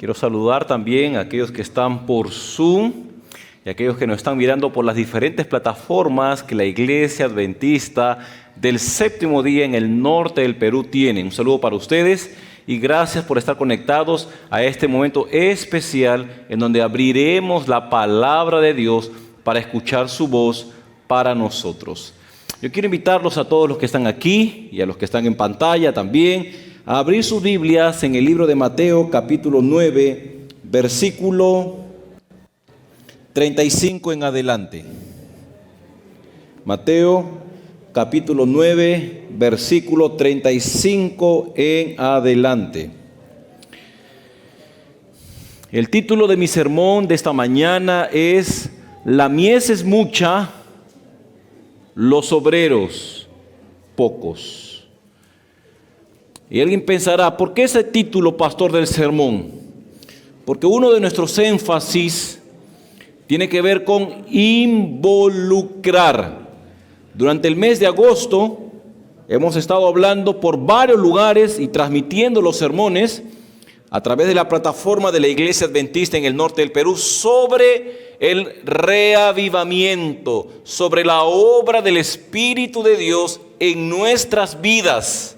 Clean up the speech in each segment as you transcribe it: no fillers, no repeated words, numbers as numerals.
Quiero saludar también a aquellos que están por Zoom y a aquellos que nos están mirando por las diferentes plataformas que la Iglesia Adventista del Séptimo Día en el norte del Perú tiene. Un saludo para ustedes y gracias por estar conectados a este momento especial en donde abriremos la palabra de Dios para escuchar su voz para nosotros. Yo quiero invitarlos a todos los que están aquí y a los que están en pantalla también a abrir sus Biblias en el libro de Mateo capítulo 9, versículo 35 en adelante. Mateo capítulo 9, versículo 35 en adelante. El título de mi sermón de esta mañana es La mies es mucha, los obreros pocos. Y alguien pensará, ¿por qué ese título, pastor del sermón? Porque uno de nuestros énfasis tiene que ver con involucrar. Durante el mes de agosto hemos estado hablando por varios lugares y transmitiendo los sermones a través de la plataforma de la Iglesia Adventista en el norte del Perú sobre el reavivamiento, sobre la obra del Espíritu de Dios en nuestras vidas.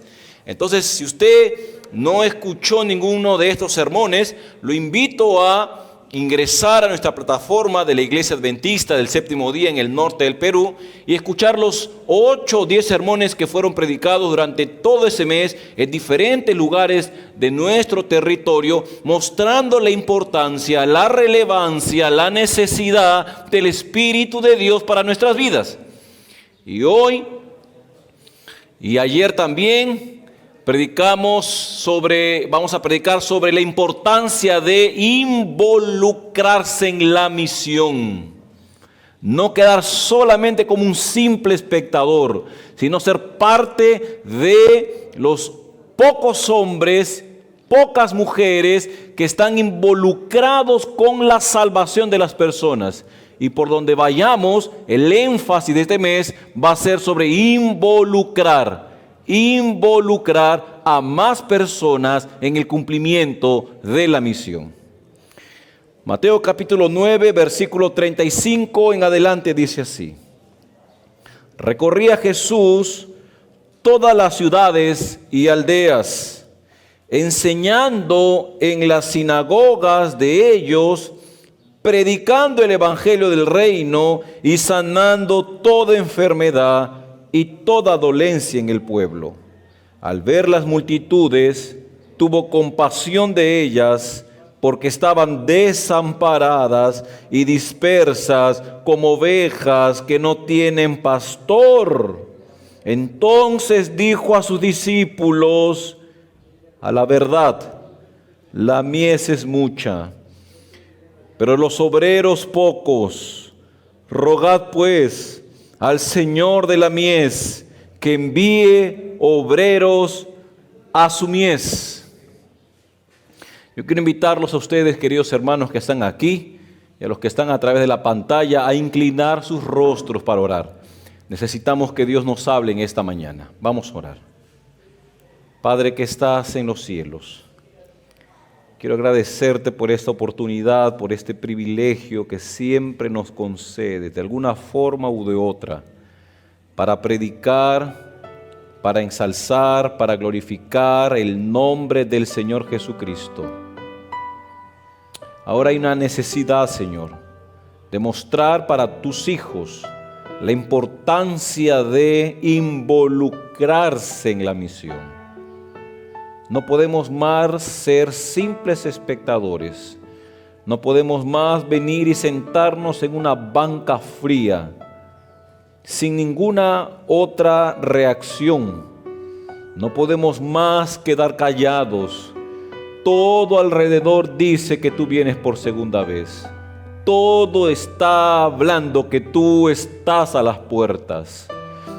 Entonces, si usted no escuchó ninguno de estos sermones, lo invito a ingresar a nuestra plataforma de la Iglesia Adventista del Séptimo Día en el norte del Perú y escuchar los 8 o 10 sermones que fueron predicados durante todo ese mes en diferentes lugares de nuestro territorio, mostrando la importancia, la relevancia, la necesidad del Espíritu de Dios para nuestras vidas. Y hoy y ayer también vamos a predicar sobre la importancia de involucrarse en la misión. No quedar solamente como un simple espectador, sino ser parte de los pocos hombres, pocas mujeres que están involucrados con la salvación de las personas. Y por donde vayamos, el énfasis de este mes va a ser sobre involucrar a más personas en el cumplimiento de la misión. Mateo capítulo 9, versículo 35 en adelante dice así: Recorría Jesús todas las ciudades y aldeas, enseñando en las sinagogas de ellos, predicando el evangelio del reino y sanando toda enfermedad y toda dolencia en el pueblo. Al ver las multitudes, tuvo compasión de ellas, porque estaban desamparadas y dispersas como ovejas que no tienen pastor. Entonces dijo a sus discípulos: a la verdad, la mies es mucha, pero los obreros pocos. Rogad pues al Señor de la mies que envíe obreros a su mies. Yo quiero invitarlos a ustedes, queridos hermanos que están aquí y a los que están a través de la pantalla, a inclinar sus rostros para orar. Necesitamos que Dios nos hable en esta mañana. Vamos a orar. Padre que estás en los cielos, quiero agradecerte por esta oportunidad, por este privilegio que siempre nos concedes, de alguna forma u de otra, para predicar, para ensalzar, para glorificar el nombre del Señor Jesucristo. Ahora hay una necesidad, Señor, de mostrar para tus hijos la importancia de involucrarse en la misión. No podemos más ser simples espectadores. No podemos más venir y sentarnos en una banca fría, sin ninguna otra reacción. No podemos más quedar callados. Todo alrededor dice que tú vienes por segunda vez. Todo está hablando que tú estás a las puertas.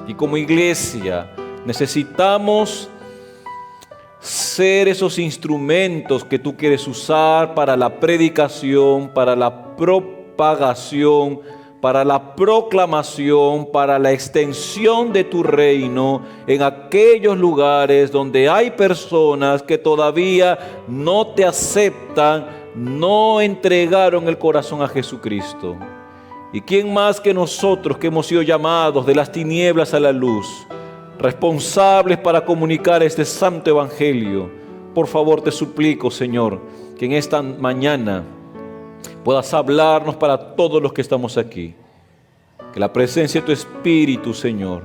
Y como iglesia necesitamos ser esos instrumentos que tú quieres usar para la predicación, para la propagación, para la proclamación, para la extensión de tu reino en aquellos lugares donde hay personas que todavía no te aceptan, no entregaron el corazón a Jesucristo. ¿Y quién más que nosotros que hemos sido llamados de las tinieblas a la luz, responsables para comunicar este santo evangelio? Por favor, te suplico, Señor, que en esta mañana puedas hablarnos para todos los que estamos aquí. Que la presencia de tu Espíritu, Señor,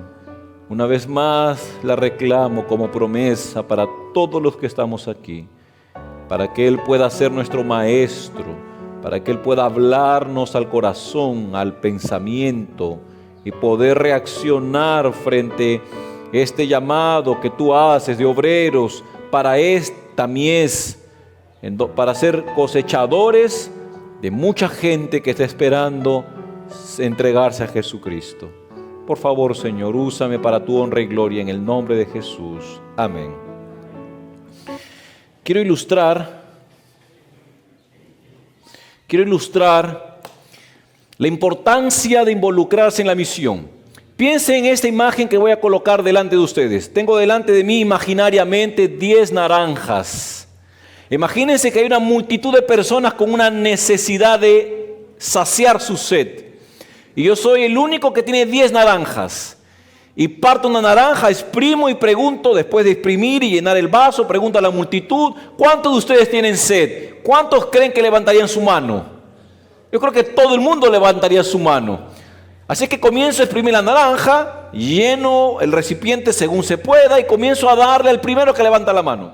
una vez más la reclamo como promesa para todos los que estamos aquí, para que Él pueda ser nuestro maestro, para que Él pueda hablarnos al corazón, al pensamiento, y poder reaccionar frente a este llamado que tú haces de obreros para esta mies, para ser cosechadores de mucha gente que está esperando entregarse a Jesucristo. Por favor, Señor, úsame para tu honra y gloria en el nombre de Jesús. Amén. Quiero ilustrar la importancia de involucrarse en la misión. Piensen en esta imagen que voy a colocar delante de ustedes. Tengo delante de mí imaginariamente 10 naranjas. Imagínense que hay una multitud de personas con una necesidad de saciar su sed. Y yo soy el único que tiene 10 naranjas. Y parto una naranja, exprimo y pregunto, después de exprimir y llenar el vaso, pregunto a la multitud: ¿cuántos de ustedes tienen sed? ¿Cuántos creen que levantarían su mano? Yo creo que todo el mundo levantaría su mano. Así que comienzo a exprimir la naranja, lleno el recipiente según se pueda y comienzo a darle al primero que levanta la mano.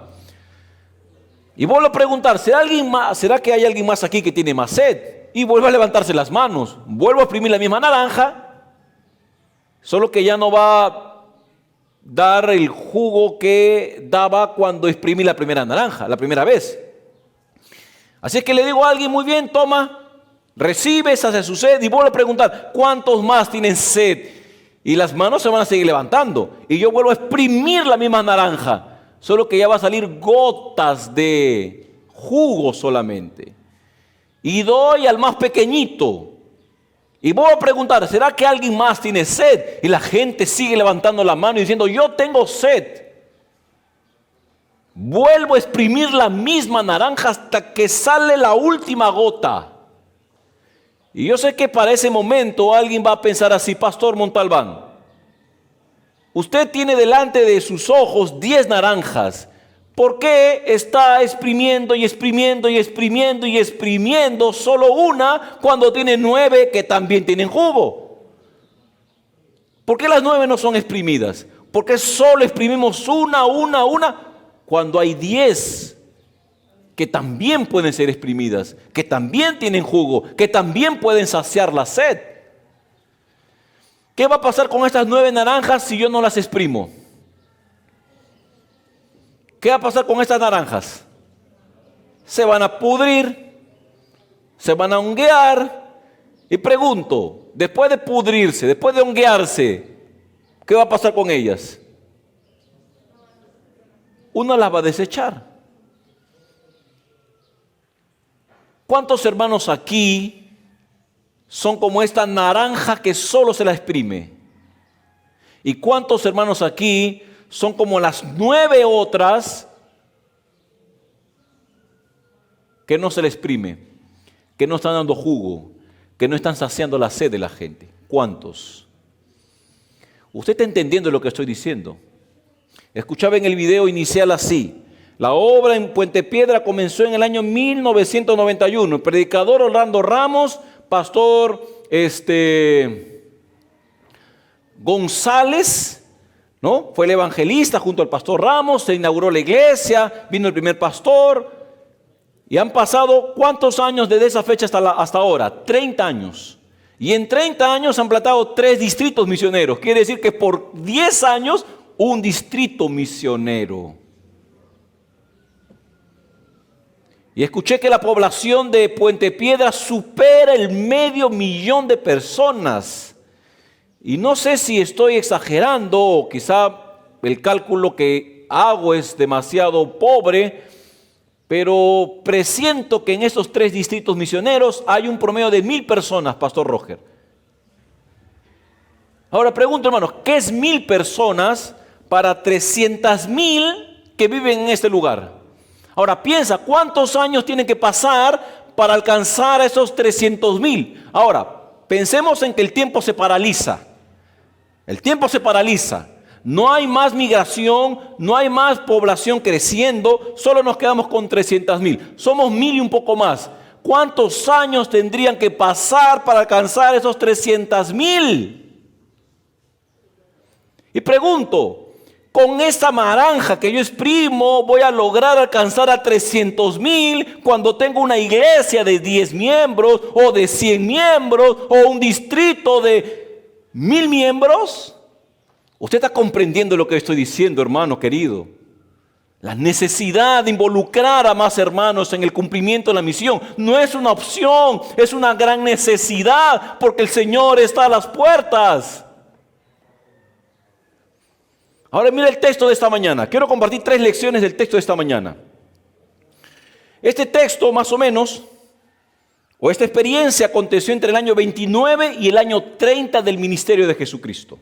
Y vuelvo a preguntar: ¿será que hay alguien más aquí que tiene más sed? Y vuelvo a levantarse las manos, vuelvo a exprimir la misma naranja, solo que ya no va a dar el jugo que daba cuando exprimí la primera naranja, la primera vez. Así es que le digo a alguien: muy bien, toma, recibe, sacia su sed, y vuelvo a preguntar: ¿cuántos más tienen sed? Y las manos se van a seguir levantando, y yo vuelvo a exprimir la misma naranja, solo que ya va a salir gotas de jugo solamente. Y doy al más pequeñito. Y voy a preguntar: ¿será que alguien más tiene sed? Y la gente sigue levantando la mano y diciendo: yo tengo sed. Vuelvo a exprimir la misma naranja hasta que sale la última gota. Y yo sé que para ese momento alguien va a pensar así: Pastor Montalbán, usted tiene delante de sus ojos 10 naranjas. ¿Por qué está exprimiendo y exprimiendo y exprimiendo y exprimiendo solo una cuando tiene 9 que también tienen jugo? ¿Por qué las 9 no son exprimidas? ¿Por qué solo exprimimos una cuando hay 10 que también pueden ser exprimidas, que también tienen jugo, que también pueden saciar la sed? ¿Qué va a pasar con estas 9 naranjas si yo no las exprimo? ¿Qué va a pasar con estas naranjas? Se van a pudrir, se van a honguear. Y pregunto, después de pudrirse, después de honguearse, ¿qué va a pasar con ellas? Uno las va a desechar. ¿Cuántos hermanos aquí son como esta naranja que solo se la exprime? ¿Y cuántos hermanos aquí son como las 9 otras que no se le exprime, que no están dando jugo, que no están saciando la sed de la gente? ¿Cuántos? Usted está entendiendo lo que estoy diciendo. Escuchaba en el video inicial así: la obra en Puente Piedra comenzó en el año 1991. El predicador Orlando Ramos, pastor González, ¿no? Fue el evangelista junto al pastor Ramos. Se inauguró la iglesia, vino el primer pastor. Y han pasado ¿cuántos años desde esa fecha hasta ahora? 30 años. Y en 30 años han plantado 3 distritos misioneros. Quiere decir que por 10 años un distrito misionero. Y escuché que la población de Puente Piedra supera el 500,000 de personas. Y no sé si estoy exagerando o quizá el cálculo que hago es demasiado pobre, pero presiento que en esos 3 distritos misioneros hay un promedio de 1,000 personas, Pastor Roger. Ahora pregunto, hermanos, ¿qué es 1,000 personas para 300,000 que viven en este lugar? Ahora piensa, ¿cuántos años tienen que pasar para alcanzar a esos 300,000. Ahora, pensemos en que el tiempo se paraliza. El tiempo se paraliza. No hay más migración, no hay más población creciendo, solo nos quedamos con 300,000. Somos 1,000 y un poco más. ¿Cuántos años tendrían que pasar para alcanzar esos 300,000? Y pregunto, con esa naranja que yo exprimo, voy a lograr alcanzar a 300,000 cuando tengo una iglesia de 10 miembros o de 100 miembros o un distrito de 1,000 miembros. Usted está comprendiendo lo que estoy diciendo, hermano querido. La necesidad de involucrar a más hermanos en el cumplimiento de la misión no es una opción, es una gran necesidad porque el Señor está a las puertas. Ahora mira el texto de esta mañana. Quiero compartir 3 lecciones del texto de esta mañana. Este texto más o menos, o esta experiencia aconteció entre el año 29 y el año 30 del ministerio de Jesucristo.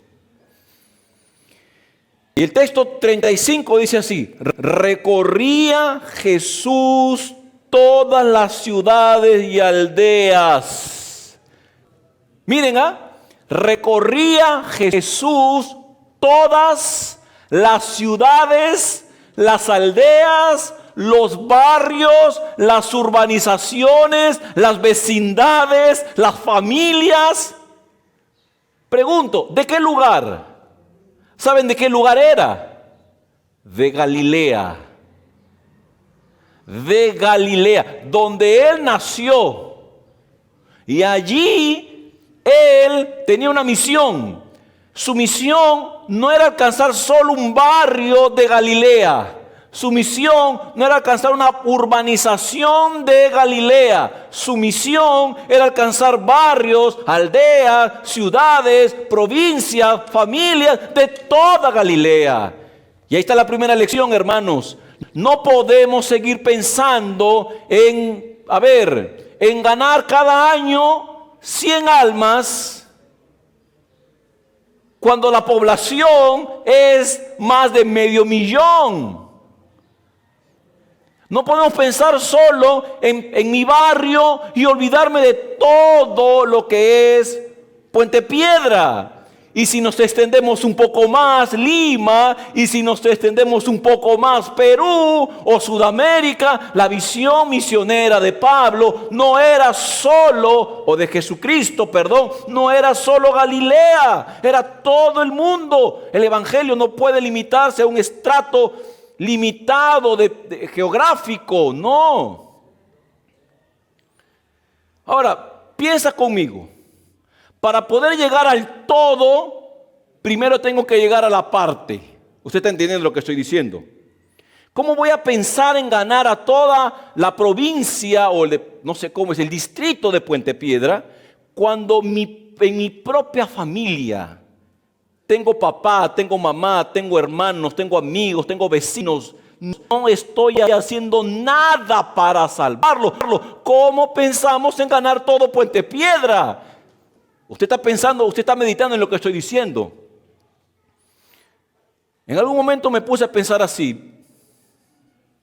Y el texto 35 dice así: recorría Jesús todas las ciudades y aldeas. Miren, recorría Jesús todas las ciudades, las aldeas, los barrios, las urbanizaciones, las vecindades, las familias. Pregunto, ¿de qué lugar? ¿Saben de qué lugar era? De Galilea. De Galilea, donde él nació. Y allí él tenía una misión. Su misión no era alcanzar solo un barrio de Galilea. Su misión no era alcanzar una urbanización de Galilea. Su misión era alcanzar barrios, aldeas, ciudades, provincias, familias de toda Galilea. Y ahí está la primera lección, hermanos. No podemos seguir pensando en ganar cada año 100 almas cuando la población es más de 500,000. No podemos pensar solo en mi barrio y olvidarme de todo lo que es Puente Piedra. Y si nos extendemos un poco más, Lima, y si nos extendemos un poco más, Perú o Sudamérica, la visión misionera de Pablo no era solo, o de Jesucristo, perdón, no era solo Galilea, era todo el mundo. El evangelio no puede limitarse a un estrato limitado de geográfico, no. Ahora, piensa conmigo. Para poder llegar al todo, primero tengo que llegar a la parte. ¿Usted está entendiendo lo que estoy diciendo? ¿Cómo voy a pensar en ganar a toda la provincia o no sé cómo es, el distrito de Puente Piedra, cuando en mi propia familia tengo papá, tengo mamá, tengo hermanos, tengo amigos, tengo vecinos? No estoy haciendo nada para salvarlo. ¿Cómo pensamos en ganar todo Puente Piedra? Usted está pensando, usted está meditando en lo que estoy diciendo. En algún momento me puse a pensar así.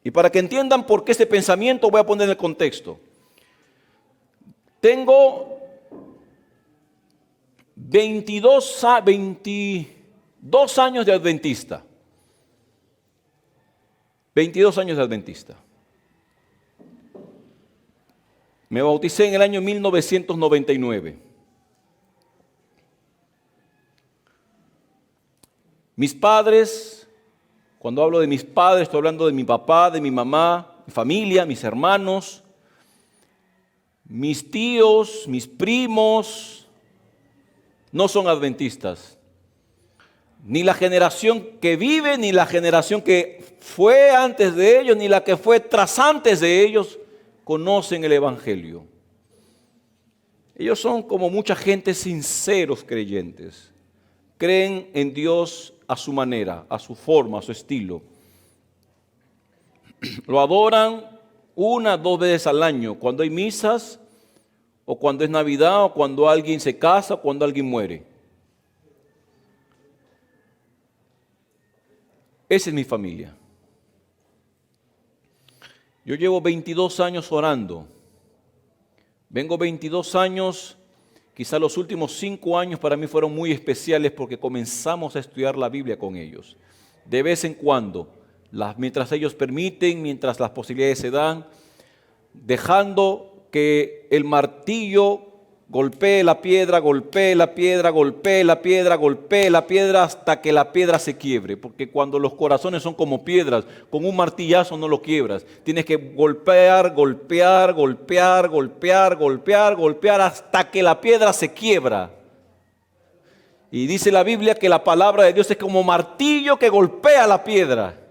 Y para que entiendan por qué este pensamiento, voy a poner el contexto. Tengo 22 años de adventista. 22 años de adventista. Me bauticé en el año 1999. Mis padres, cuando hablo de mis padres, estoy hablando de mi papá, de mi mamá, mi familia, mis hermanos, mis tíos, mis primos, no son adventistas. Ni la generación que vive, ni la generación que fue antes de ellos, ni la que fue tras antes de ellos, conocen el evangelio. Ellos son como mucha gente sinceros creyentes. Creen en Dios a su manera, a su forma, a su estilo. Lo adoran 1 o 2 veces al año, cuando hay misas, o cuando es Navidad, o cuando alguien se casa, o cuando alguien muere. Esa es mi familia. Yo llevo 22 años orando Vengo 22 años, quizá los últimos 5 años para mí fueron muy especiales porque comenzamos a estudiar la Biblia con ellos. De vez en cuando, mientras ellos permiten, mientras las posibilidades se dan, dejando que el martillo golpee la piedra, golpee la piedra, golpee la piedra, golpee la piedra hasta que la piedra se quiebre. Porque cuando los corazones son como piedras, con un martillazo no lo quiebras. Tienes que golpear, golpear, golpear, golpear, golpear, golpear hasta que la piedra se quiebra. Y dice la Biblia que la palabra de Dios es como martillo que golpea la piedra.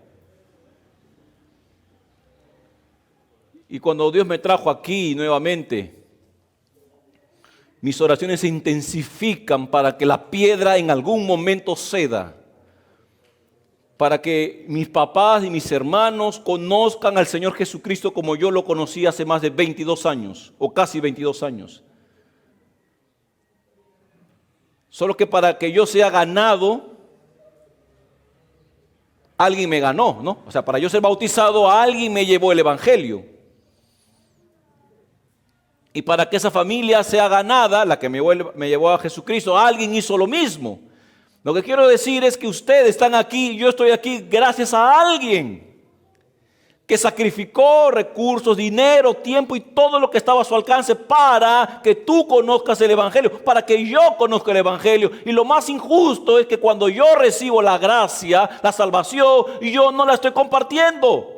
Y cuando Dios me trajo aquí nuevamente, mis oraciones se intensifican para que la piedra en algún momento ceda. Para que mis papás y mis hermanos conozcan al Señor Jesucristo como yo lo conocí hace más de 22 años, o casi 22 años. Solo que para que yo sea ganado, alguien me ganó, ¿no? O sea, para yo ser bautizado, alguien me llevó el Evangelio. Y para que esa familia sea ganada, la que me llevó a Jesucristo, alguien hizo lo mismo. Lo que quiero decir es que ustedes están aquí, yo estoy aquí gracias a alguien que sacrificó recursos, dinero, tiempo y todo lo que estaba a su alcance para que tú conozcas el Evangelio, para que yo conozca el Evangelio. Y lo más injusto es que cuando yo recibo la gracia, la salvación, yo no la estoy compartiendo.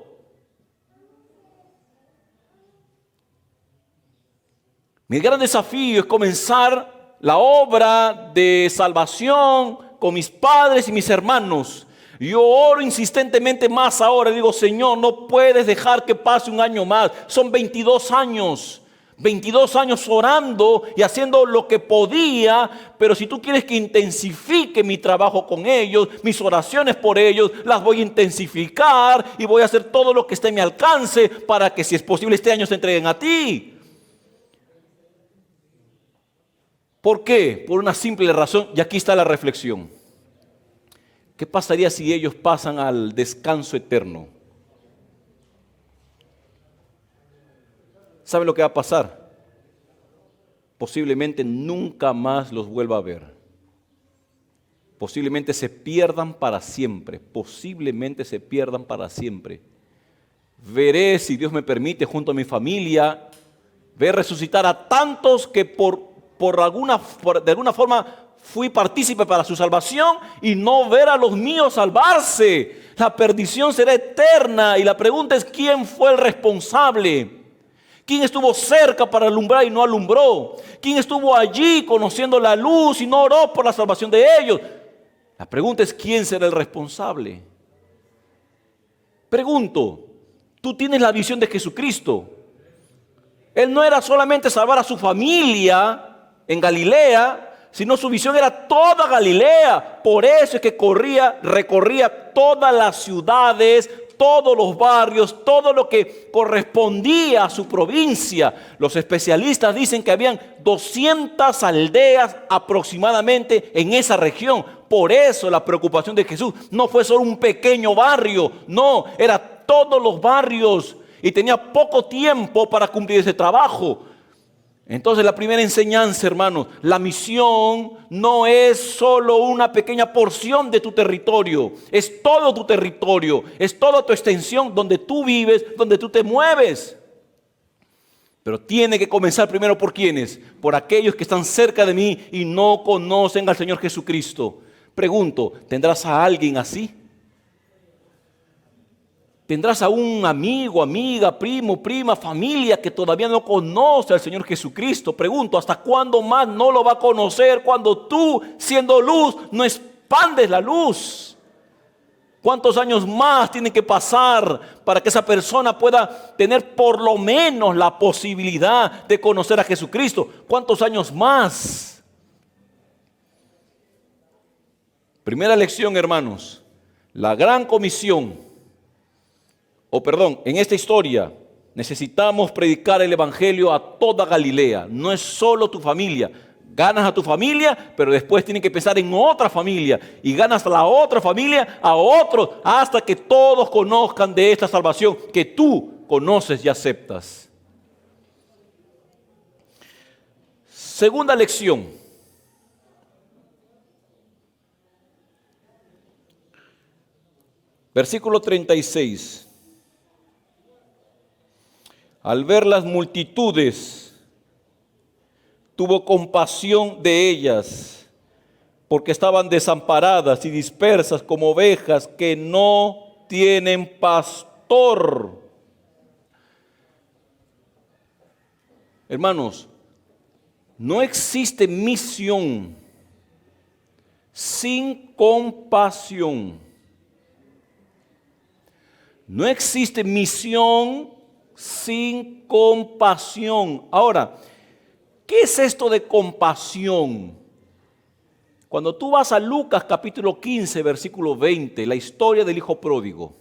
Mi gran desafío es comenzar la obra de salvación con mis padres y mis hermanos. Yo oro insistentemente más ahora. Digo, Señor, no puedes dejar que pase un año más. Son 22 años. 22 años orando y haciendo lo que podía. Pero si tú quieres que intensifique mi trabajo con ellos, mis oraciones por ellos, las voy a intensificar y voy a hacer todo lo que esté en mi alcance para que, si es posible, este año se entreguen a ti. ¿Por qué? Por una simple razón, y aquí está la reflexión. ¿Qué pasaría si ellos pasan al descanso eterno? ¿Saben lo que va a pasar? Posiblemente nunca más los vuelva a ver. Posiblemente se pierdan para siempre. Posiblemente se pierdan para siempre. Veré, si Dios me permite, junto a mi familia, ver resucitar a tantos que de alguna forma fui partícipe para su salvación y no ver a los míos salvarse. La perdición será eterna y la pregunta es: ¿quién fue el responsable? ¿Quién estuvo cerca para alumbrar y no alumbró? ¿Quién estuvo allí conociendo la luz y no oró por la salvación de ellos? La pregunta es: ¿quién será el responsable? Pregunto, ¿tú tienes la visión de Jesucristo? Él no era solamente salvar a su familia en Galilea, sino su visión era toda Galilea. Por eso es que recorría todas las ciudades, todos los barrios, todo lo que correspondía a su provincia. Los especialistas dicen que habían 200 aldeas aproximadamente en esa región. Por eso la preocupación de Jesús no fue solo un pequeño barrio, no, era todos los barrios y tenía poco tiempo para cumplir ese trabajo. Entonces, la primera enseñanza, hermanos, la misión no es solo una pequeña porción de tu territorio, es todo tu territorio, es toda tu extensión donde tú vives, donde tú te mueves. Pero tiene que comenzar primero ¿por quiénes? Por aquellos que están cerca de mí y no conocen al Señor Jesucristo. Pregunto, ¿tendrás a alguien así? ¿Tendrás a un amigo, amiga, primo, prima, familia que todavía no conoce al Señor Jesucristo? Pregunto, ¿hasta cuándo más no lo va a conocer cuando tú, siendo luz, no expandes la luz? ¿Cuántos años más tienen que pasar para que esa persona pueda tener por lo menos la posibilidad de conocer a Jesucristo? ¿Cuántos años más? Primera lección, hermanos, la gran comisión. En esta historia necesitamos predicar el Evangelio a toda Galilea. No es solo tu familia. Ganas a tu familia, pero después tienes que pensar en otra familia. Y ganas a la otra familia, a otros, hasta que todos conozcan de esta salvación que tú conoces y aceptas. Segunda lección. Versículo 36. Al ver las multitudes, tuvo compasión de ellas, porque estaban desamparadas y dispersas como ovejas que no tienen pastor. Hermanos, no existe misión sin compasión. No existe misión sin compasión. Ahora, ¿qué es esto de compasión? Cuando tú vas a Lucas capítulo 15, versículo 20, la historia del hijo pródigo,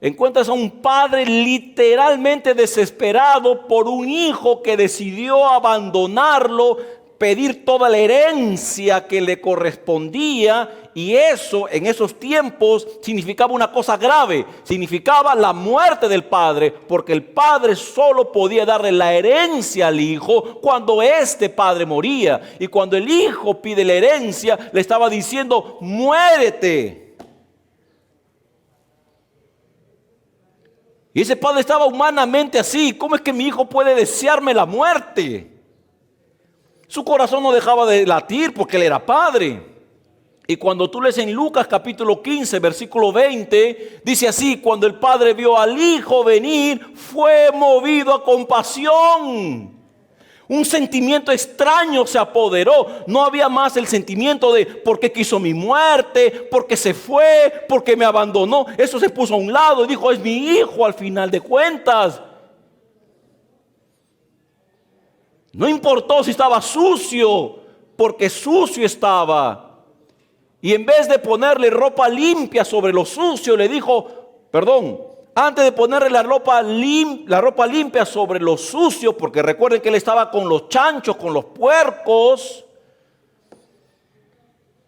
encuentras a un padre literalmente desesperado por un hijo que decidió abandonarlo, pedir toda la herencia que le correspondía, y eso en esos tiempos significaba una cosa grave, significaba la muerte del padre, porque el padre solo podía darle la herencia al hijo cuando este padre moría, y cuando el hijo pide la herencia le estaba diciendo: muérete. Y ese padre estaba humanamente así: ¿cómo es que mi hijo puede desearme la muerte? Su corazón no dejaba de latir porque él era padre. Y cuando tú lees en Lucas capítulo 15, versículo 20, dice así: cuando el padre vio al hijo venir, fue movido a compasión. Un sentimiento extraño se apoderó. No había más el sentimiento de porque quiso mi muerte, porque se fue, porque me abandonó. Eso se puso a un lado y dijo: es mi hijo al final de cuentas. No importó si estaba sucio, porque sucio estaba. Y en vez de ponerle ropa limpia sobre lo sucio, le dijo, antes de ponerle la ropa limpia sobre lo sucio, porque recuerden que él estaba con los chanchos, con los puercos,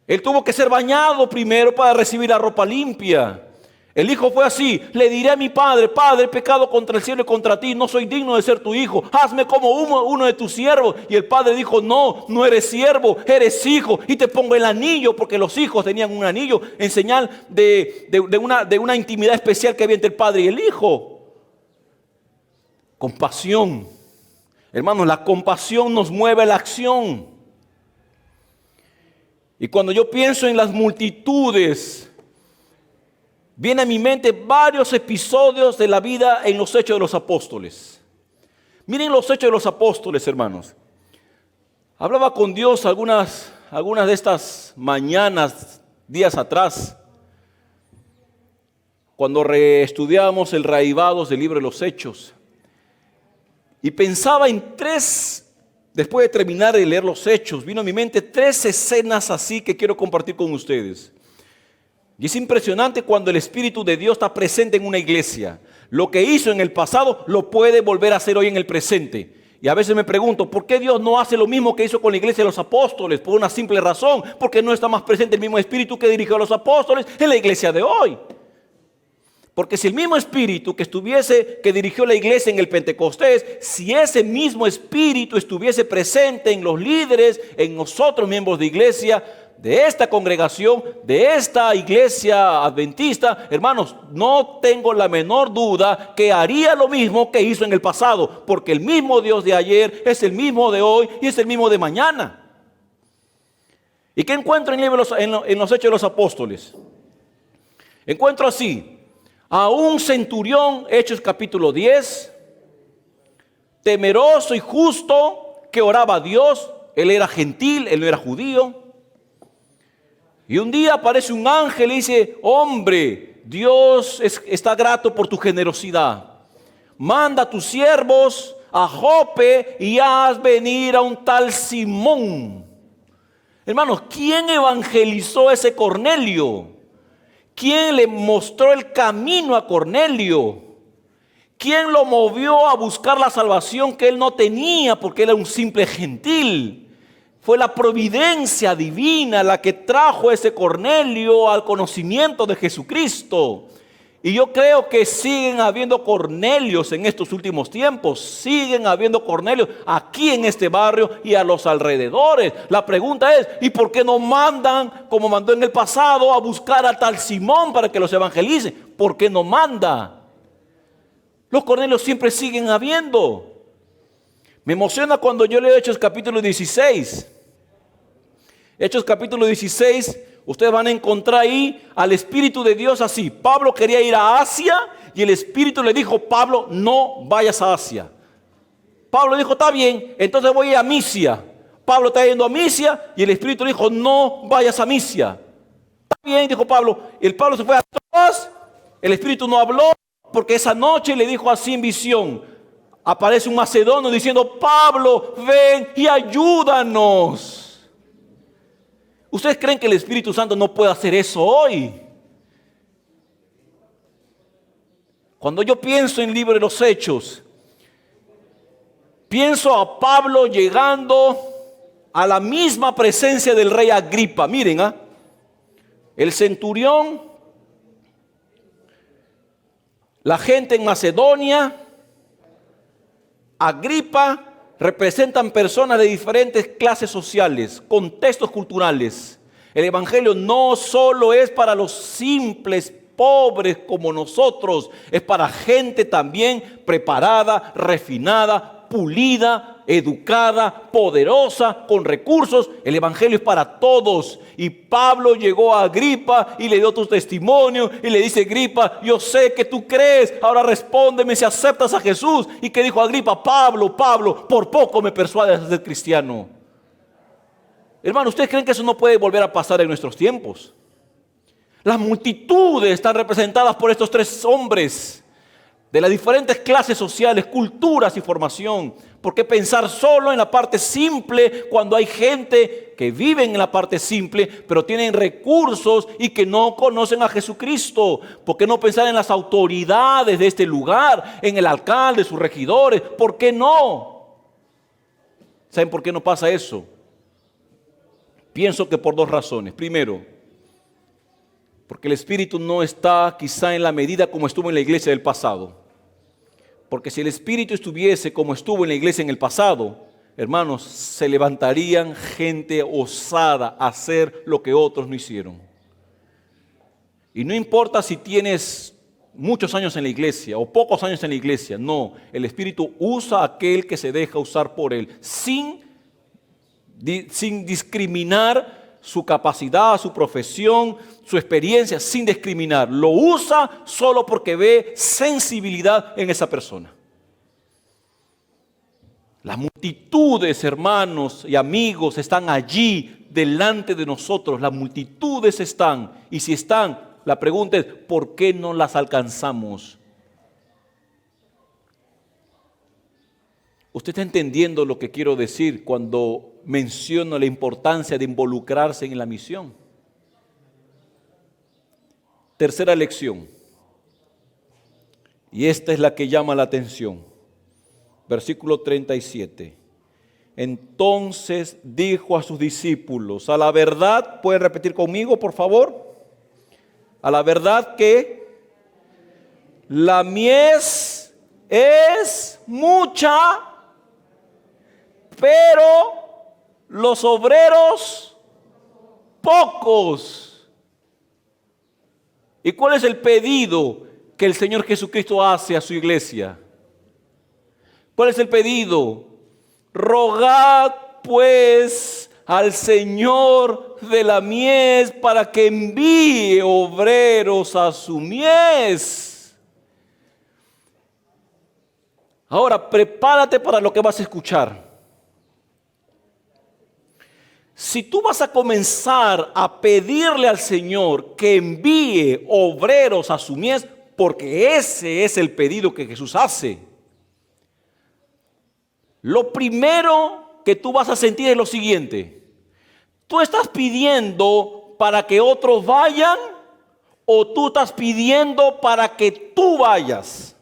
él tuvo que ser bañado primero para recibir la ropa limpia. El hijo fue así: le diré a mi padre: Padre, he pecado contra el cielo y contra ti, no soy digno de ser tu hijo, hazme como uno de tus siervos. Y el padre dijo: no, no eres siervo, eres hijo, y te pongo el anillo, porque los hijos tenían un anillo en señal de una intimidad especial que había entre el padre y el hijo. Compasión. Hermanos, la compasión nos mueve a la acción. Y cuando yo pienso en las multitudes, viene a mi mente varios episodios de la vida en los Hechos de los Apóstoles. Miren los Hechos de los Apóstoles, hermanos. Hablaba con Dios algunas de estas mañanas, días atrás, cuando reestudiábamos el Raivados del libro de los Hechos. Y pensaba en después de terminar de leer los Hechos, vino a mi mente 3 escenas así que quiero compartir con ustedes. Y es impresionante cuando el Espíritu de Dios está presente en una iglesia. Lo que hizo en el pasado lo puede volver a hacer hoy en el presente. Y a veces me pregunto, ¿por qué Dios no hace lo mismo que hizo con la iglesia de los apóstoles? Por una simple razón: porque no está más presente el mismo Espíritu que dirigió a los apóstoles en la iglesia de hoy. Porque si el mismo Espíritu que dirigió la iglesia en el Pentecostés, si ese mismo Espíritu estuviese presente en los líderes, en nosotros miembros de iglesia, de esta congregación, de esta iglesia adventista, hermanos, no tengo la menor duda que haría lo mismo que hizo en el pasado, porque el mismo Dios de ayer es el mismo de hoy y es el mismo de mañana. ¿Y qué encuentro en los Hechos de los Apóstoles? Encuentro así a un centurión, Hechos capítulo 10, temeroso y justo, que oraba a Dios. Él era gentil, él no era judío. Y un día aparece un ángel y dice: hombre, Dios está grato por tu generosidad. Manda a tus siervos a Jope y haz venir a un tal Simón. Hermanos, ¿quién evangelizó a ese Cornelio? ¿Quién le mostró el camino a Cornelio? ¿Quién lo movió a buscar la salvación que él no tenía porque era un simple gentil? Fue la providencia divina la que trajo a ese Cornelio al conocimiento de Jesucristo. Y yo creo que siguen habiendo Cornelios en estos últimos tiempos. Siguen habiendo Cornelios aquí en este barrio y a los alrededores. La pregunta es, ¿y por qué no mandan, como mandó en el pasado, a buscar a tal Simón para que los evangelice? ¿Por qué no manda? Los Cornelios siempre siguen habiendo. Me emociona cuando yo leo Hechos capítulo 16. Hechos capítulo 16, ustedes van a encontrar ahí al Espíritu de Dios así. Pablo quería ir a Asia y el Espíritu le dijo, Pablo, no vayas a Asia. Pablo dijo, está bien, entonces voy a Misia. Pablo está yendo a Misia y el Espíritu le dijo, no vayas a Misia. Está bien, dijo Pablo. El Pablo se fue a Troas, el Espíritu no habló porque esa noche le dijo así en visión. Aparece un macedonio diciendo, Pablo, ven y ayúdanos. ¿Ustedes creen que el Espíritu Santo no puede hacer eso hoy? Cuando yo pienso en el libro de los Hechos, pienso a Pablo llegando a la misma presencia del rey Agripa. Miren, el centurión, la gente en Macedonia, Agripa, representan personas de diferentes clases sociales, contextos culturales. El evangelio no solo es para los simples pobres como nosotros, es para gente también preparada, refinada, pulida, educada, poderosa, con recursos. El evangelio es para todos. Y Pablo llegó a Agripa y le dio tu testimonio y le dice, Agripa, yo sé que tú crees, ahora respóndeme si aceptas a Jesús. Y que dijo Agripa, Pablo, por poco me persuades a ser cristiano. Hermano, ¿ustedes creen que eso no puede volver a pasar en nuestros tiempos? Las multitudes están representadas por estos tres hombres de las diferentes clases sociales, culturas y formación. ¿Por qué pensar solo en la parte simple cuando hay gente que vive en la parte simple, pero tienen recursos y que no conocen a Jesucristo? ¿Por qué no pensar en las autoridades de este lugar, en el alcalde, sus regidores? ¿Por qué no? ¿Saben por qué no pasa eso? Pienso que por dos razones. Primero, porque el Espíritu no está quizá en la medida como estuvo en la iglesia del pasado. Porque si el Espíritu estuviese como estuvo en la iglesia en el pasado, hermanos, se levantarían gente osada a hacer lo que otros no hicieron. Y no importa si tienes muchos años en la iglesia o pocos años en la iglesia, no, el Espíritu usa a aquel que se deja usar por él, sin discriminar su capacidad, su profesión, su experiencia, sin discriminar. Lo usa solo porque ve sensibilidad en esa persona. Las multitudes, hermanos y amigos, están allí delante de nosotros. Las multitudes están. Y si están, la pregunta es, ¿por qué no las alcanzamos? ¿Usted está entendiendo lo que quiero decir cuando menciono la importancia de involucrarse en la misión? Tercera lección, y esta es la que llama la atención. Versículo 37. Entonces dijo a sus discípulos, a la verdad, ¿pueden repetir conmigo, por favor? A la verdad que la mies es mucha, pero los obreros pocos. ¿Y cuál es el pedido que el Señor Jesucristo hace a su iglesia? ¿Cuál es el pedido? Rogad pues al Señor de la mies para que envíe obreros a su mies. Ahora, prepárate para lo que vas a escuchar. Si tú vas a comenzar a pedirle al Señor que envíe obreros a su mies, porque ese es el pedido que Jesús hace, lo primero que tú vas a sentir es lo siguiente: ¿tú estás pidiendo para que otros vayan o tú estás pidiendo para que tú vayas?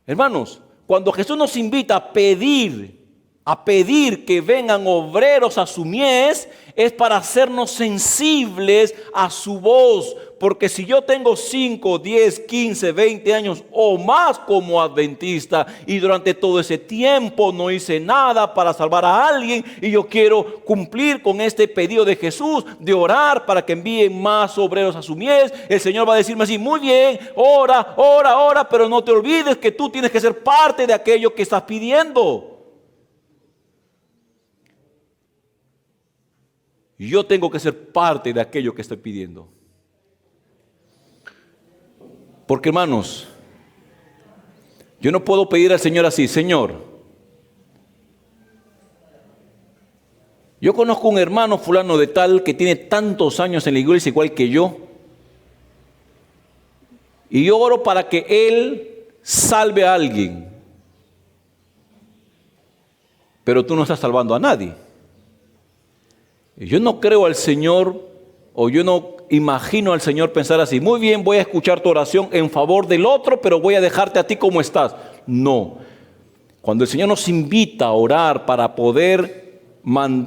Hermanos, cuando Jesús nos invita a pedir a pedir que vengan obreros a su mies, es para hacernos sensibles a su voz. Porque si yo tengo 5, 10, 15, 20 años o más como adventista y durante todo ese tiempo no hice nada para salvar a alguien, y yo quiero cumplir con este pedido de Jesús de orar para que envíen más obreros a su mies, el Señor va a decirme así: muy bien, ora, ora, ora, pero no te olvides que tú tienes que ser parte de aquello que estás pidiendo. Yo tengo que ser parte de aquello que estoy pidiendo. Porque, hermanos, yo no puedo pedir al Señor así: Señor, yo conozco un hermano fulano de tal que tiene tantos años en la iglesia igual que yo, y yo oro para que él salve a alguien, pero tú no estás salvando a nadie. Yo no creo al Señor, o yo no imagino al Señor pensar así: muy bien, voy a escuchar tu oración en favor del otro, pero voy a dejarte a ti como estás. No. Cuando el Señor nos invita a orar para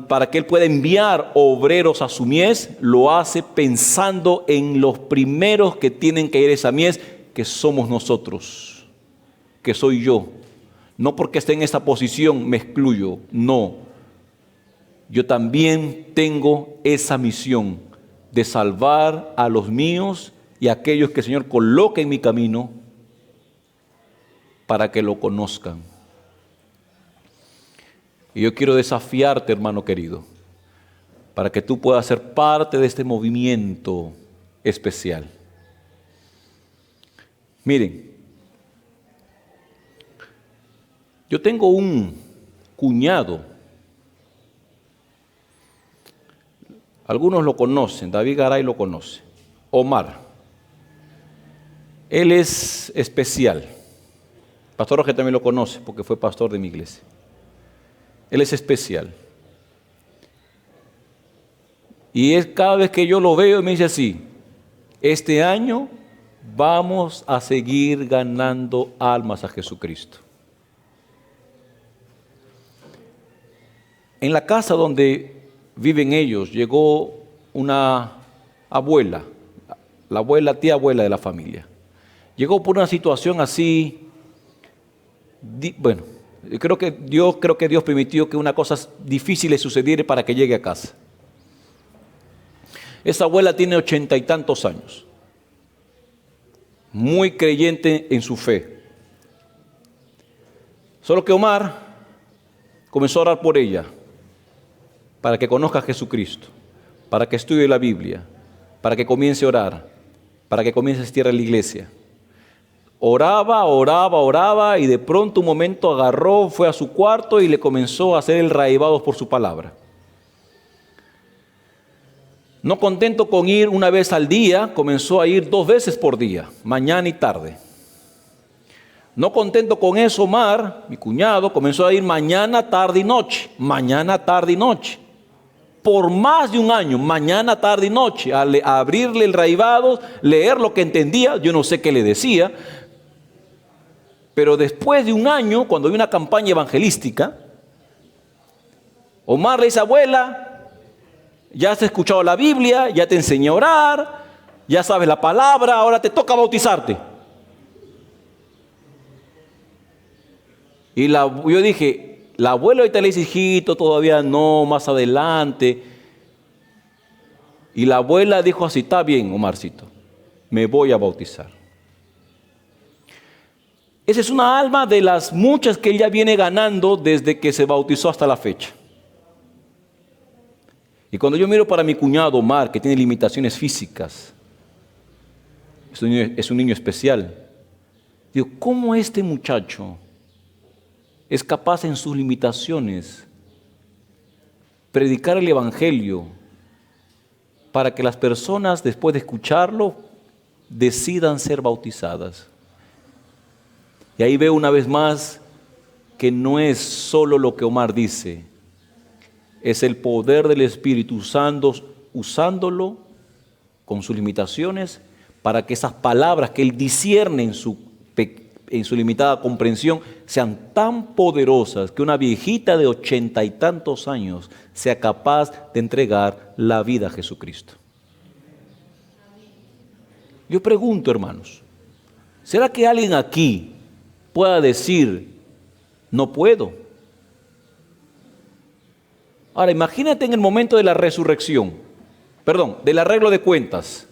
para que Él pueda enviar obreros a su mies, lo hace pensando en los primeros que tienen que ir a esa mies, que somos nosotros, que soy yo. No porque esté en esta posición me excluyo, no. Yo también tengo esa misión de salvar a los míos y a aquellos que el Señor coloque en mi camino para que lo conozcan. Y yo quiero desafiarte, hermano querido, para que tú puedas ser parte de este movimiento especial. Miren, yo tengo un cuñado. Algunos lo conocen, David Garay lo conoce. Omar. Él es especial. Pastor Jorge también lo conoce porque fue pastor de mi iglesia. Él es especial. Y es cada vez que yo lo veo me dice así: este año vamos a seguir ganando almas a Jesucristo. En la casa donde viven ellos, llegó una abuela, la abuela, tía abuela de la familia. Llegó por una situación así, bueno, creo que Dios permitió que una cosa difícil le sucediera para que llegue a casa. Esa abuela tiene 80 y tantos años, muy creyente en su fe. Solo que Omar comenzó a orar por ella, para que conozca a Jesucristo, para que estudie la Biblia, para que comience a orar, para que comience a asistir a la iglesia. Oraba y de pronto un momento agarró, fue a su cuarto y le comenzó a hacer el raivado por su palabra. No contento con ir una vez al día, comenzó a ir 2 veces por día, mañana y tarde. No contento con eso, Omar, mi cuñado, comenzó a ir mañana, tarde y noche, mañana, tarde y noche. Por más de un año, mañana, tarde y noche, a abrirle el raivado, leer lo que entendía, yo no sé qué le decía, pero después de un año, cuando hay una campaña evangelística, Omar le dice: abuela, ya has escuchado la Biblia, ya te enseñé a orar, ya sabes la palabra, ahora te toca bautizarte. Y yo dije: la abuela ahorita le dice: hijito, todavía no, más adelante. Y la abuela dijo así: está bien, Omarcito, me voy a bautizar. Esa es una alma de las muchas que ella viene ganando desde que se bautizó hasta la fecha. Y cuando yo miro para mi cuñado Omar, que tiene limitaciones físicas, es un niño especial, digo: ¿cómo este muchacho es capaz en sus limitaciones predicar el Evangelio para que las personas, después de escucharlo, decidan ser bautizadas? Y ahí veo una vez más que no es solo lo que Omar dice, es el poder del Espíritu usándolo con sus limitaciones para que esas palabras que él discierne en su limitada comprensión, sean tan poderosas que una viejita de 80 y tantos años sea capaz de entregar la vida a Jesucristo. Yo pregunto, hermanos, ¿será que alguien aquí pueda decir, no puedo? Ahora, imagínate en el momento de la resurrección, del arreglo de cuentas.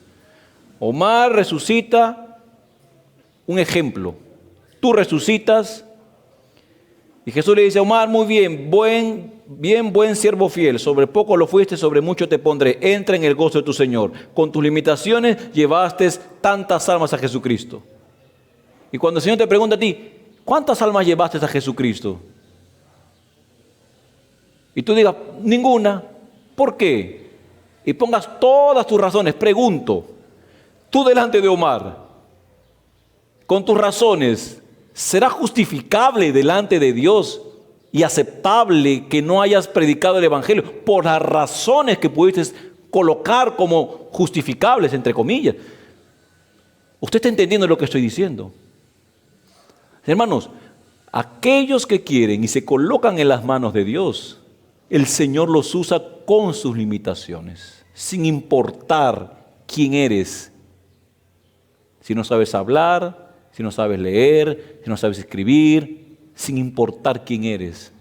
Omar resucita, un ejemplo, tú resucitas y Jesús le dice a Omar, muy bien, buen siervo fiel, sobre poco lo fuiste, sobre mucho te pondré, entra en el gozo de tu Señor. Con tus limitaciones llevaste tantas almas a Jesucristo. Y cuando el Señor te pregunta a ti, ¿cuántas almas llevaste a Jesucristo? Y tú digas, ninguna. ¿Por qué? Y pongas todas tus razones. Pregunto, tú delante de Omar, con tus razones, ¿será justificable delante de Dios y aceptable que no hayas predicado el Evangelio por las razones que pudiste colocar como justificables, entre comillas? ¿Usted está entendiendo lo que estoy diciendo? Hermanos, aquellos que quieren y se colocan en las manos de Dios, el Señor los usa con sus limitaciones, sin importar quién eres. Si no sabes hablar, si no sabes leer, si no sabes escribir, sin importar quién eres.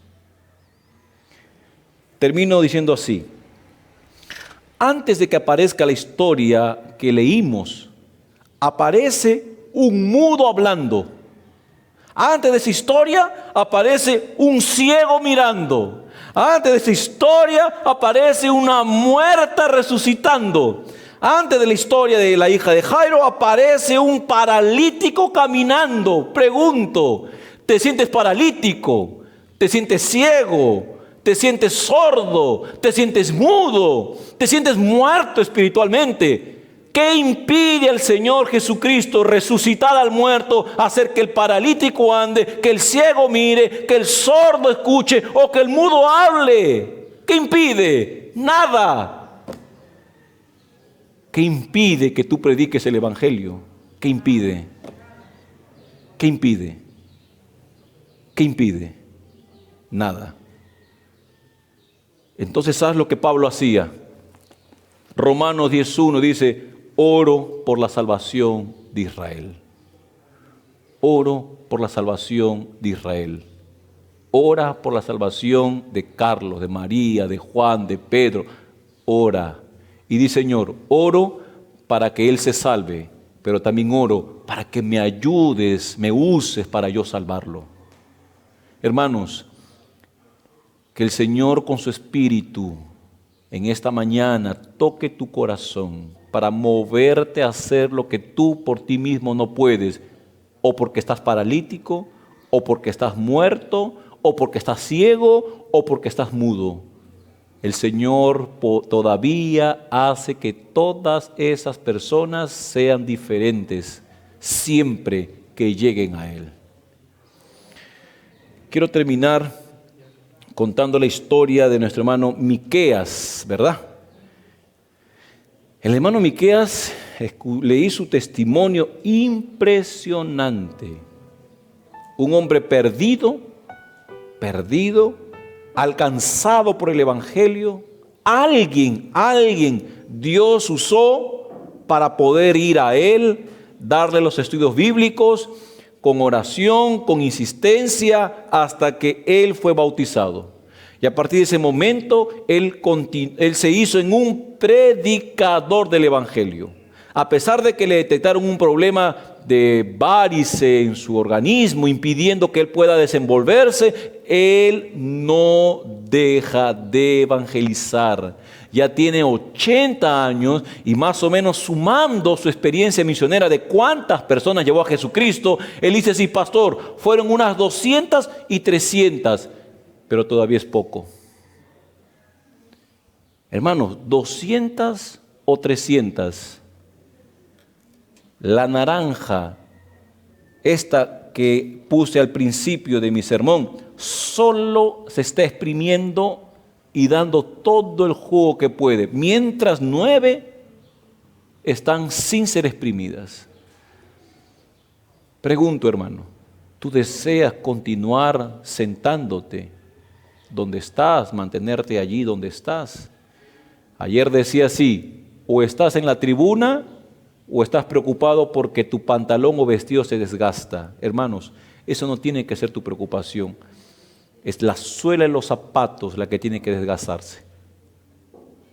Termino diciendo así. Antes de que aparezca la historia que leímos, aparece un mudo hablando. Antes de esa historia aparece un ciego mirando. Antes de esa historia aparece una muerta resucitando. Antes de la historia de la hija de Jairo aparece un paralítico caminando. Pregunto, ¿te sientes paralítico? ¿Te sientes ciego? ¿Te sientes sordo? ¿Te sientes mudo? ¿Te sientes muerto espiritualmente? ¿Qué impide al Señor Jesucristo resucitar al muerto, hacer que el paralítico ande, que el ciego mire, que el sordo escuche o que el mudo hable? ¿Qué impide? Nada. ¿Qué impide que tú prediques el Evangelio? ¿Qué impide? ¿Qué impide? ¿Qué impide? Nada. Entonces haz lo que Pablo hacía. Romanos 10:1 dice, oro por la salvación de Israel. Oro por la salvación de Israel. Ora por la salvación de Carlos, de María, de Juan, de Pedro. Ora. Y dice, Señor, oro para que él se salve, pero también oro para que me ayudes, me uses para yo salvarlo. Hermanos, que el Señor con su Espíritu en esta mañana toque tu corazón para moverte a hacer lo que tú por ti mismo no puedes, o porque estás paralítico, o porque estás muerto, o porque estás ciego, o porque estás mudo. El Señor todavía hace que todas esas personas sean diferentes siempre que lleguen a Él. Quiero terminar contando la historia de nuestro hermano Miqueas, ¿verdad? El hermano Miqueas, leí su testimonio impresionante. Un hombre perdido, alcanzado por el Evangelio. Alguien Dios usó para poder ir a él, darle los estudios bíblicos, con oración, con insistencia, hasta que él fue bautizado. Y a partir de ese momento, él se hizo en un predicador del Evangelio. A pesar de que le detectaron un problema de varice en su organismo, impidiendo que él pueda desenvolverse, él no deja de evangelizar. Ya tiene 80 años y más o menos sumando su experiencia misionera de cuántas personas llevó a Jesucristo, él dice, sí, pastor, fueron unas 200 y 300, pero todavía es poco. Hermanos, 200 o 300. La naranja, esta que puse al principio de mi sermón, solo se está exprimiendo y dando todo el jugo que puede, mientras 9 están sin ser exprimidas. Pregunto, hermano, Tú deseas continuar sentándote donde estás, mantenerte allí donde estás. Ayer decía así, o estás en la tribuna o estás preocupado porque tu pantalón o vestido se desgasta. Hermanos, eso no tiene que ser tu preocupación. Es la suela de los zapatos la que tiene que desgastarse.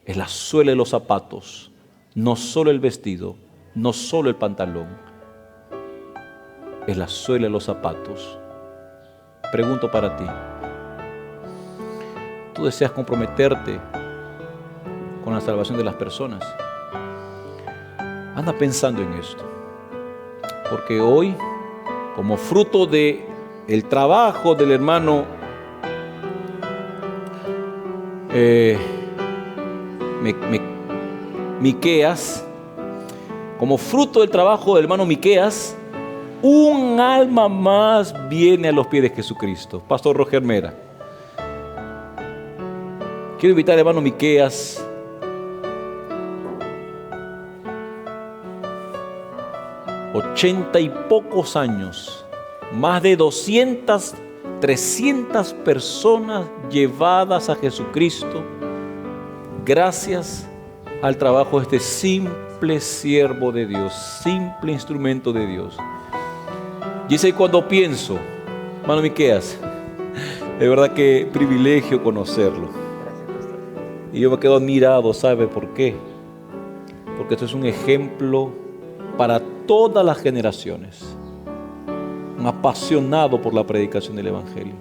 Es la suela de los zapatos, no solo el vestido, no solo el pantalón. Es la suela de los zapatos. Pregunto para ti. ¿Tú deseas comprometerte con la salvación de las personas? Anda pensando en esto. Porque hoy, como fruto del trabajo del hermano Miqueas, como fruto del trabajo del hermano Miqueas, un alma más viene a los pies de Jesucristo. Pastor Roger Mera, quiero invitar al hermano Miqueas ...80 y pocos años, más de 200, 300 personas llevadas a Jesucristo gracias al trabajo de este simple siervo de Dios, simple instrumento de Dios. Dice, cuando pienso, hermano Miqueas, de verdad que privilegio conocerlo. Y yo me quedo admirado, ¿sabe por qué? Porque esto es un ejemplo para todas las generaciones. Un apasionado por la predicación del Evangelio.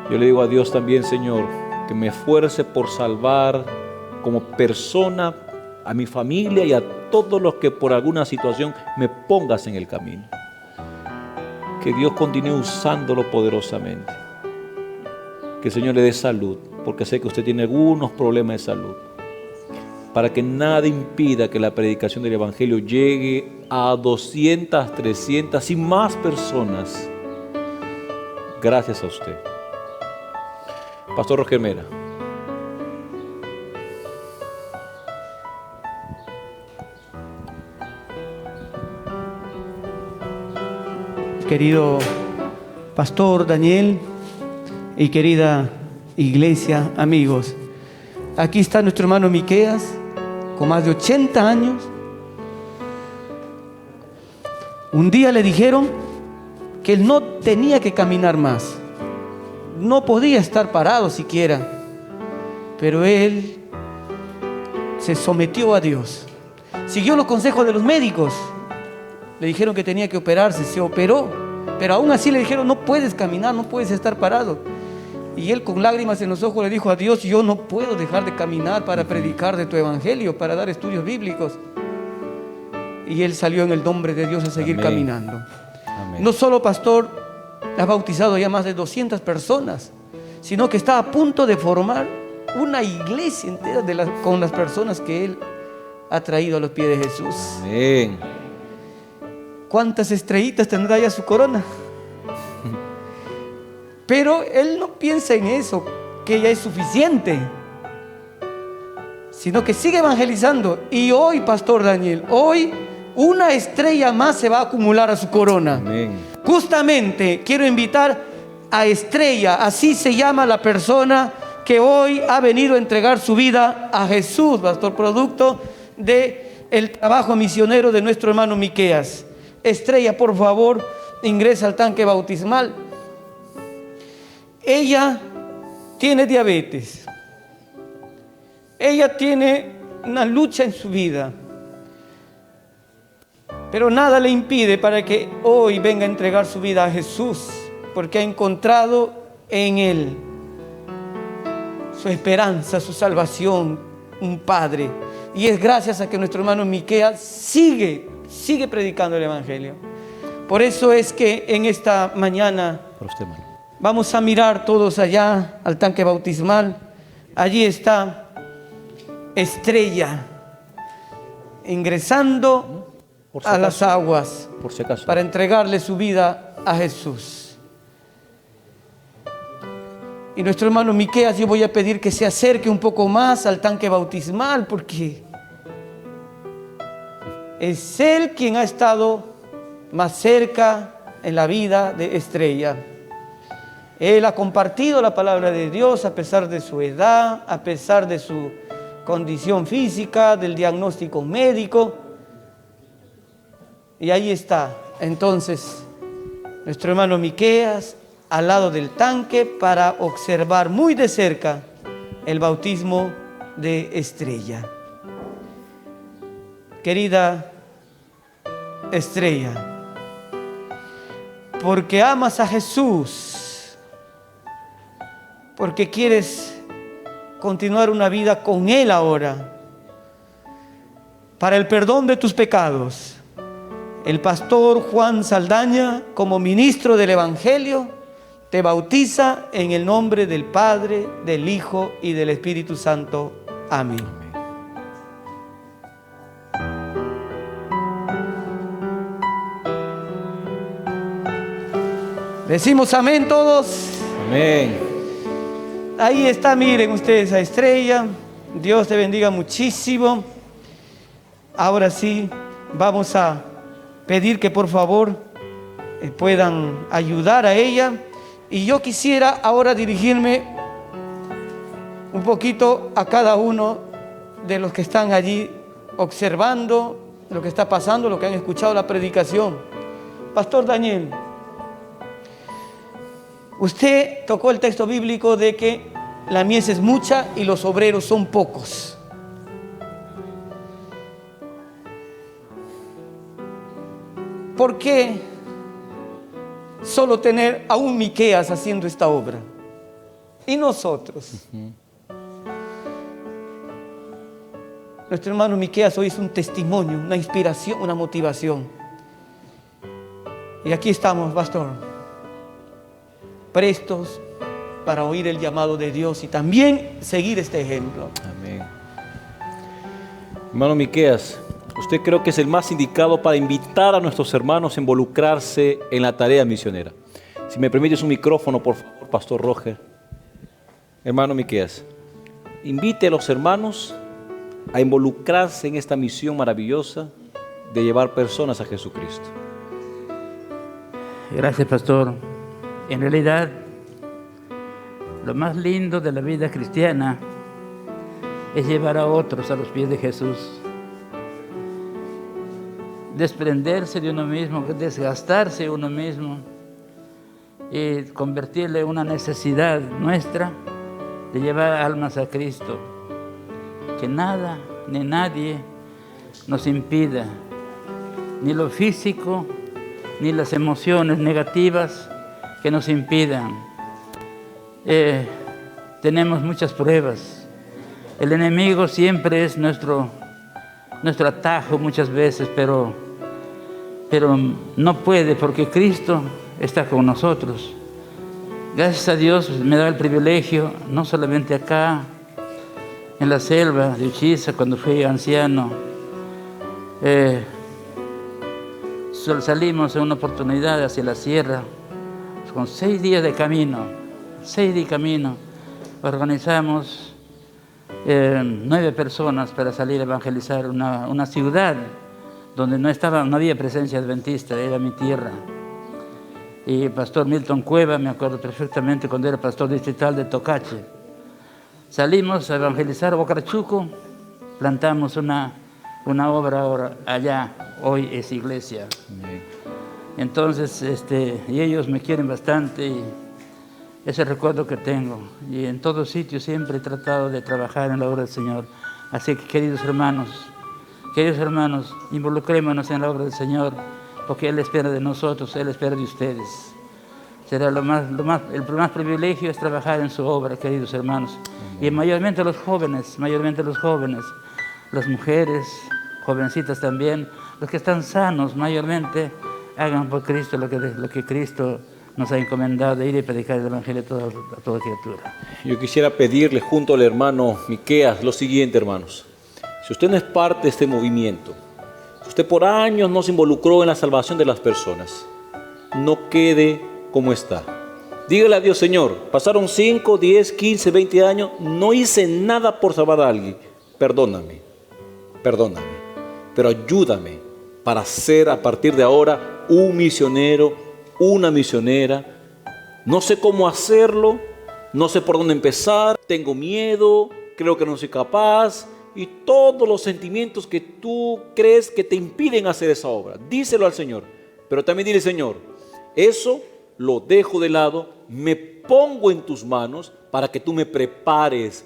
Yo le digo a Dios también, Señor, que me esfuerce por salvar como persona a mi familia y a todos los que por alguna situación me pongas en el camino. Que Dios continúe usándolo poderosamente. Que el Señor le dé salud, porque sé que usted tiene algunos problemas de salud, para que nada impida que la predicación del Evangelio llegue a 200, 300 y más personas. Gracias a usted. Pastor Roger Mera. Querido Pastor Daniel y querida iglesia, amigos, aquí está nuestro hermano Miqueas, con más de 80 años. Un día le dijeron que él no tenía que caminar más, no podía estar parado siquiera, pero él se sometió a Dios, siguió los consejos de los médicos. Le dijeron que tenía que operarse, se operó, pero aún así le dijeron, no puedes caminar, no puedes estar parado. Y él con lágrimas en los ojos le dijo a Dios, yo no puedo dejar de caminar para predicar de tu evangelio, para dar estudios bíblicos. Y él salió en el nombre de Dios a seguir caminando. Amén. No solo, pastor, ha bautizado ya más de 200 personas, sino que está a punto de formar una iglesia entera con las personas que él ha traído a los pies de Jesús. Amén. ¿Cuántas estrellitas tendrá ya su corona? Pero él no piensa en eso, que ya es suficiente, sino que sigue evangelizando. Y hoy, Pastor Daniel, hoy una estrella más se va a acumular a su corona. Amén. Justamente quiero invitar a Estrella, así se llama la persona que hoy ha venido a entregar su vida a Jesús, pastor, producto del trabajo misionero de nuestro hermano Miqueas. Estrella, por favor, ingresa al tanque bautismal. Ella tiene diabetes. Ella tiene una lucha en su vida, pero nada le impide para que hoy venga a entregar su vida a Jesús, porque ha encontrado en Él su esperanza, su salvación, un Padre. Y es gracias a que nuestro hermano Miqueas sigue predicando el Evangelio. Por eso es que en esta mañana vamos a mirar todos allá al tanque bautismal. Allí está Estrella ingresando a las aguas para entregarle su vida a Jesús. Y nuestro hermano Miqueas, yo voy a pedir que se acerque un poco más al tanque bautismal, porque es él quien ha estado más cerca en la vida de Estrella. Él ha compartido la palabra de Dios a pesar de su edad, a pesar de su condición física, del diagnóstico médico. Y ahí está, entonces, nuestro hermano Miqueas al lado del tanque para observar muy de cerca el bautismo de Estrella. Querida Estrella, porque amas a Jesús, porque quieres continuar una vida con Él ahora, para el perdón de tus pecados, el pastor Juan Saldaña, como ministro del Evangelio, te bautiza en el nombre del Padre, del Hijo y del Espíritu Santo. Amén. Decimos amén todos. Amén. Ahí está, miren ustedes a Estrella. Dios te bendiga muchísimo. Ahora sí, vamos a pedir que por favor puedan ayudar a ella. Y yo quisiera ahora dirigirme un poquito a cada uno de los que están allí observando lo que está pasando, lo que han escuchado la predicación. Pastor Daniel, usted tocó el texto bíblico de que la mies es mucha y los obreros son pocos. ¿Por qué solo tener a un Miqueas haciendo esta obra? Y nosotros. Nuestro hermano Miqueas hoy es un testimonio, una inspiración, una motivación. Y aquí estamos, pastor, prestos para oír el llamado de Dios y también seguir este ejemplo. Amén. Hermano Miqueas, usted creo que es el más indicado para invitar a nuestros hermanos a involucrarse en la tarea misionera. Si me permites un micrófono, por favor, Pastor Roger. Hermano Miqueas, invite a los hermanos a involucrarse en esta misión maravillosa de llevar personas a Jesucristo. Gracias, pastor. En realidad, lo más lindo de la vida cristiana es llevar a otros a los pies de Jesús. Desprenderse de uno mismo, desgastarse uno mismo y convertirle en una necesidad nuestra de llevar almas a Cristo. Que nada ni nadie nos impida, ni lo físico, ni las emociones negativas que nos impidan. Tenemos muchas pruebas. El enemigo siempre es nuestro atajo muchas veces, pero no puede, porque Cristo está con nosotros. Gracias a Dios me da el privilegio, no solamente acá, en la selva de Uchiza, cuando fui anciano, salimos en una oportunidad hacia la sierra, con 6 días de camino, organizamos 9 personas para salir a evangelizar una ciudad donde no había presencia adventista, era mi tierra. Y el pastor Milton Cueva, me acuerdo perfectamente cuando era pastor distrital de Tocache. Salimos a evangelizar Bocarchuco, plantamos una obra ahora allá, hoy es iglesia. Entonces, y ellos me quieren bastante y ese recuerdo que tengo. Y en todo sitio siempre he tratado de trabajar en la obra del Señor. Así que, queridos hermanos, involucrémonos en la obra del Señor, porque Él espera de nosotros, Él espera de ustedes. Será el más privilegio es trabajar en su obra, queridos hermanos. Y mayormente los jóvenes, las mujeres, jovencitas también, los que están sanos, mayormente hagan por Cristo lo que Cristo nos ha encomendado, de ir y predicar el Evangelio a toda criatura. Yo quisiera pedirle junto al hermano Miqueas lo siguiente, hermanos. Si usted no es parte de este movimiento, si usted por años no se involucró en la salvación de las personas, no quede como está. Dígale a Dios: Señor, pasaron 5, 10, 15, 20 años, no hice nada por salvar a alguien. Perdóname, pero ayúdame para ser a partir de ahora un misionero, una misionera. No sé cómo hacerlo, no sé por dónde empezar, tengo miedo, creo que no soy capaz, y todos los sentimientos que tú crees que te impiden hacer esa obra. Díselo al Señor, pero también dile: Señor, eso lo dejo de lado, me pongo en tus manos para que tú me prepares,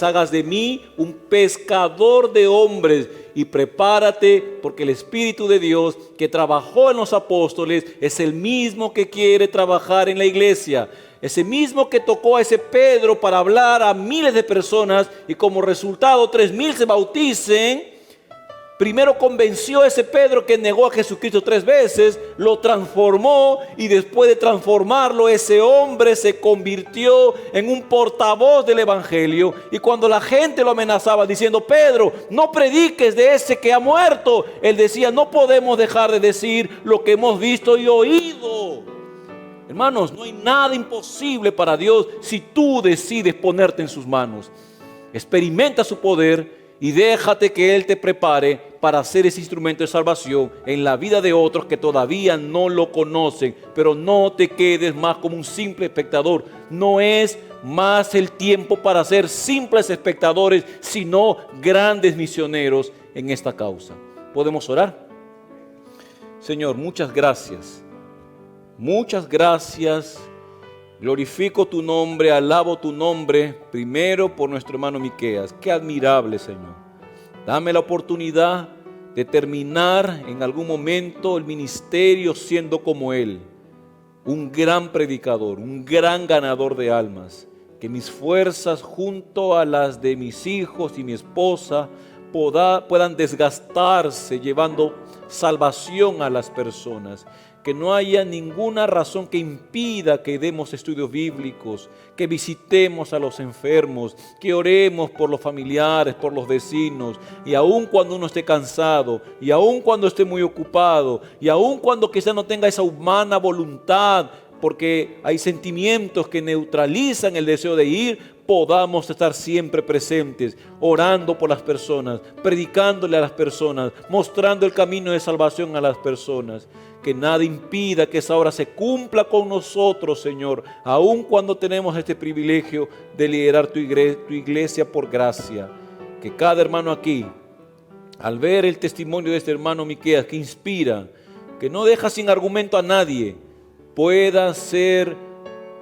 hagas de mí un pescador de hombres, y prepárate, porque el Espíritu de Dios que trabajó en los apóstoles es el mismo que quiere trabajar en la iglesia. Ese mismo que tocó a ese Pedro para hablar a miles de personas y como resultado 3,000 se bauticen. Primero convenció a ese Pedro que negó a Jesucristo 3 veces, lo transformó, y después de transformarlo, ese hombre se convirtió en un portavoz del Evangelio. Y cuando la gente lo amenazaba diciendo: Pedro, no prediques de ese que ha muerto, él decía: no podemos dejar de decir lo que hemos visto y oído. Hermanos, no hay nada imposible para Dios si tú decides ponerte en sus manos. Experimenta su poder y déjate que Él te prepare para ser ese instrumento de salvación en la vida de otros que todavía no lo conocen. Pero no te quedes más como un simple espectador. No es más el tiempo para ser simples espectadores, sino grandes misioneros en esta causa. ¿Podemos orar? Señor, muchas gracias. Muchas gracias. Glorifico tu nombre, alabo tu nombre, primero por nuestro hermano Miqueas. Qué admirable, Señor. Dame la oportunidad de terminar en algún momento el ministerio siendo como él, un gran predicador, un gran ganador de almas. Que mis fuerzas junto a las de mis hijos y mi esposa puedan desgastarse llevando salvación a las personas. Que no haya ninguna razón que impida que demos estudios bíblicos, que visitemos a los enfermos, que oremos por los familiares, por los vecinos, y aun cuando uno esté cansado, y aun cuando esté muy ocupado, y aun cuando quizá no tenga esa humana voluntad, porque hay sentimientos que neutralizan el deseo de ir, podamos estar siempre presentes, orando por las personas, predicándole a las personas, mostrando el camino de salvación a las personas. Que nada impida que esa obra se cumpla con nosotros, Señor, aun cuando tenemos este privilegio de liderar tu iglesia por gracia. Que cada hermano aquí, al ver el testimonio de este hermano Miqueas, que inspira, que no deja sin argumento a nadie, pueda ser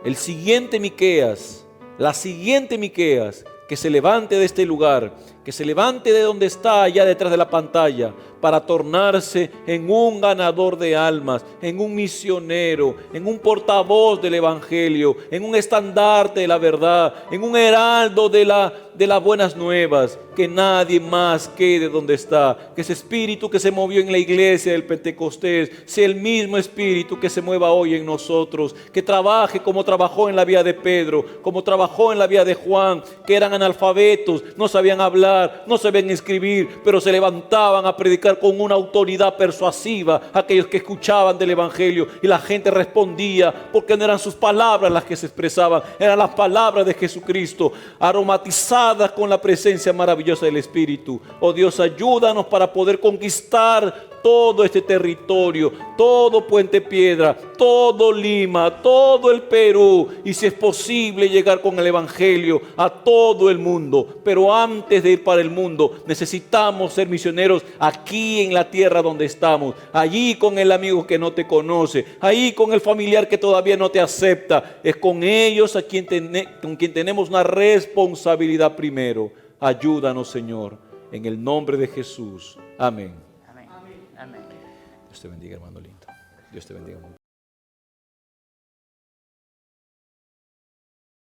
el siguiente Miqueas, la siguiente Miqueas, que se levante de este lugar, que se levante de donde está allá detrás de la pantalla, para tornarse en un ganador de almas, en un misionero, en un portavoz del Evangelio, en un estandarte de la verdad, en un heraldo de las buenas nuevas. Que nadie más quede donde está. Que ese espíritu que se movió en la iglesia del Pentecostés sea el mismo espíritu que se mueva hoy en nosotros. Que trabaje como trabajó en la vida de Pedro, como trabajó en la vida de Juan, que eran analfabetos, no sabían hablar, no sabían escribir, pero se levantaban a predicar con una autoridad persuasiva a aquellos que escuchaban del Evangelio, y la gente respondía, porque no eran sus palabras las que se expresaban, eran las palabras de Jesucristo, aromatizadas con la presencia maravillosa del Espíritu. Oh Dios, ayúdanos para poder conquistar todo este territorio, todo Puente Piedra, todo Lima, todo el Perú, y si es posible llegar con el Evangelio a todo el mundo. Pero antes de ir para el mundo, necesitamos ser misioneros aquí en la tierra donde estamos, allí con el amigo que no te conoce, ahí con el familiar que todavía no te acepta. Es con ellos con quien tenemos una responsabilidad primero. Ayúdanos, Señor, en el nombre de Jesús. Amén. Amén. Dios te bendiga, hermano lindo. Dios te bendiga mucho.